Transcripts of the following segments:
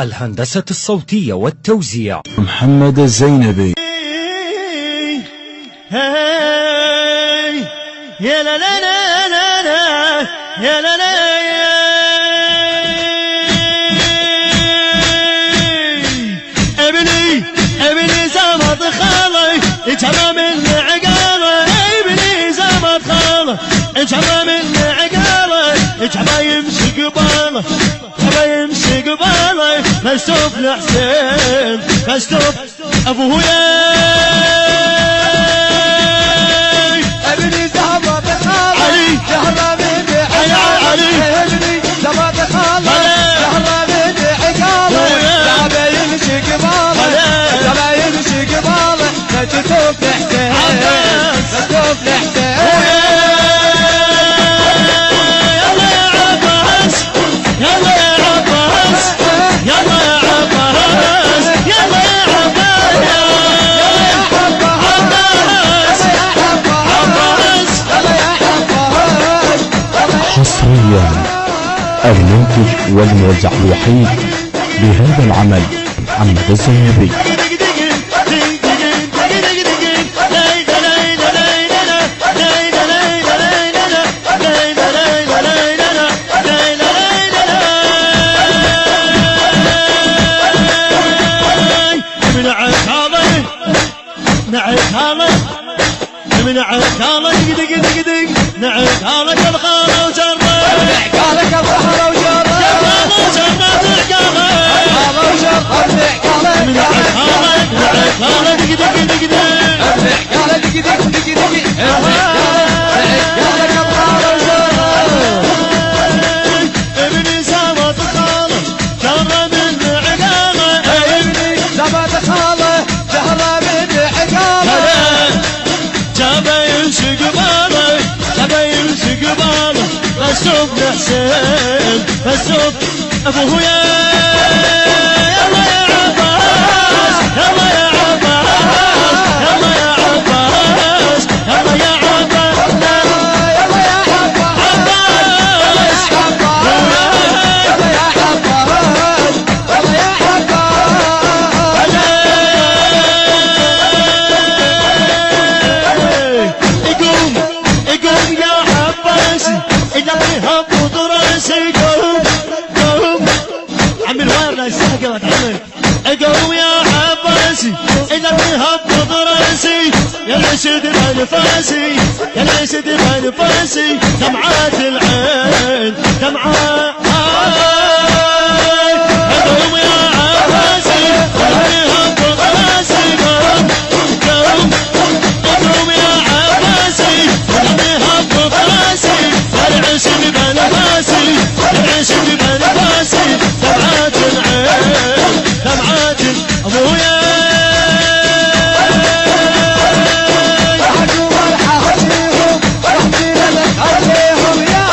الهندسة الصوتية والتوزيع محمد الزينبي. يا لا لا لا لا لا يا لا لا ابني زمط خالي جمع من عقاله، ابني زمط خالي جمع من عقاله، جمع يمشي قباله، جمع يمشي قباله، مستوف لحسين مستوف ابويا. ابني زمط خالي جمع من عقاله، ابني زمط خالي جمع من عقاله، جمع يمشي قباله، جمع يمشي قباله، مستوف لحسين مستوف لحسين. حصريا المنتج والموزع الوحيد بهذا العمل محمد الزينبي. نعيد هالك الخالة وجرة، نعقالك الخالة وجرة، الخالة وجرة، نعقالك الخالة دق دق دق دق، نعقالك دق دق دق دق، نعقالك الخالة وجرة. ابني زمط خالة جرة من عقالة، ابني زمط خالة جرة من عقالة، جابه يمشي قباله، جابه يمشي قباله، مستوف لحسين مستوف ابويا. يلا يا عباس يلا يا عباس يلا يا عباس يلا يا عباس يلا يا عباس يلا يا عباس يلا يا هبط راسي قوم قوم عم الوير استحقت عمل قوم يا عباسي اذا هبط راسي يا العشد بانفاسي يا العشد بانفاسي دمعات العين دمعات قوم يا عباسي هبط راسي قوم قوم قوم يا عباسي هبط راسي العشق بنفاسي العشق بنفاسي دمعات العين دمعات ابويا. حجوا الحاجيهم وحدينا لك عليهم يا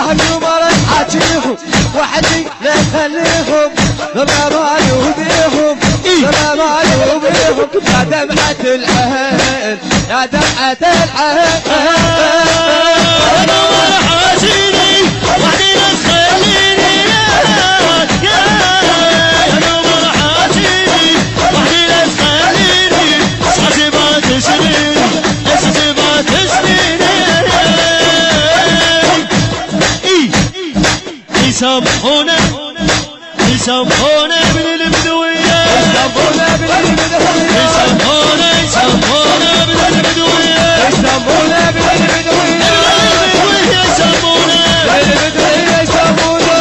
حجوا الحاجيهم وحدي لك عليهم لما ما يهديهم لما ما يهديهم يا دمعة العين يا دمعة العين. يسمحونا يسمحونا بالبدوية يسمحونا بالبدوية يسمحونا يسمحونا بالبدوية يسمحونا بالبدوية يسمحونا بالبدوية يسمحونا.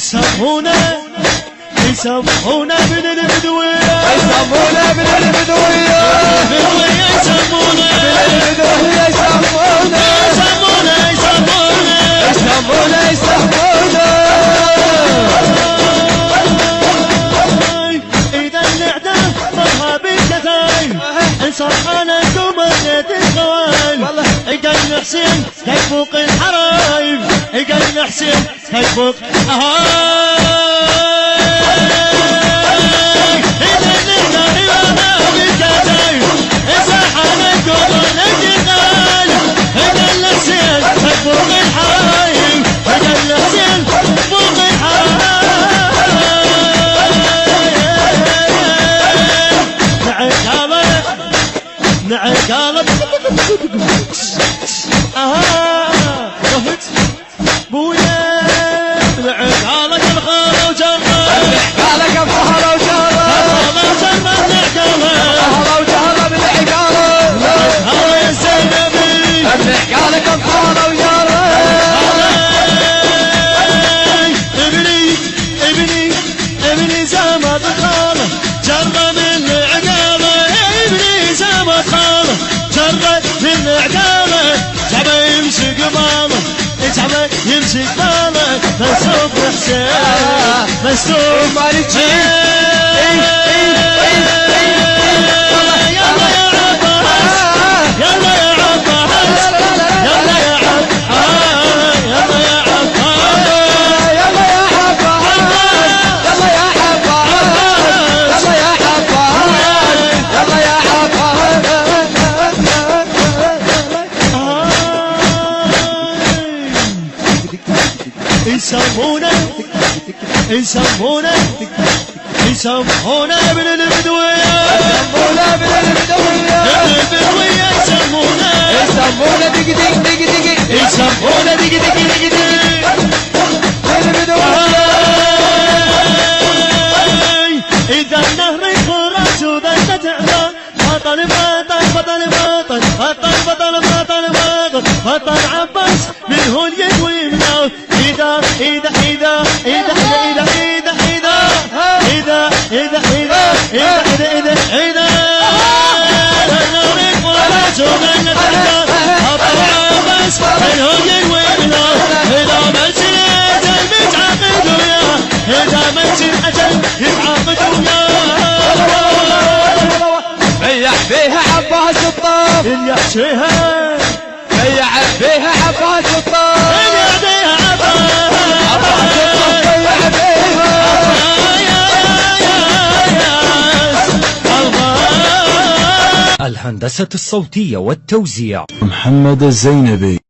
يسمونا ابن البدوية يسمونا ابن البدوية يسمونا إذا الإعدام مرها بالكثايب انصرحنا كمانة الخوال قال حسين كيفوق الحرايب قال حسين كيفوق قالب رفت بويا قالك بخارة وجرة قالك بخارة وجرة بخارة وجرة بالعقالة يا زينبي قالك بخارة وجرة ابني زمد خاله جرة من العقالة ابني زمد خاله جرة من العقالة جعبه يمشي قباله جعبه يمشي قباله مسوق حسين مسوق مالك يسمونا ابن البدوية يسمونا دق دق دق دق يسمونا دق دق دق دق إذا النهر خرج وذا تعلى بطل بطل بطل بطل بطل بطل بطل بطل بطل عباس منه اليدوي منه إذا إذا إذا إذا إذا إذا إذا إذا إذا إذا إذا إذا إذا النهر خرج وذا تعلى بطل عباس منه اليدوي منه إذا مسجد أجل متعاقد وياه إذا مسجد أجل يتعاقد وياه بيع فيها عباس الطاف يحشيها بيع فيها عباس الطاف يعديها عباس الطاف بيع فيها الهندسة الصوتية والتوزيع محمد الزينبي.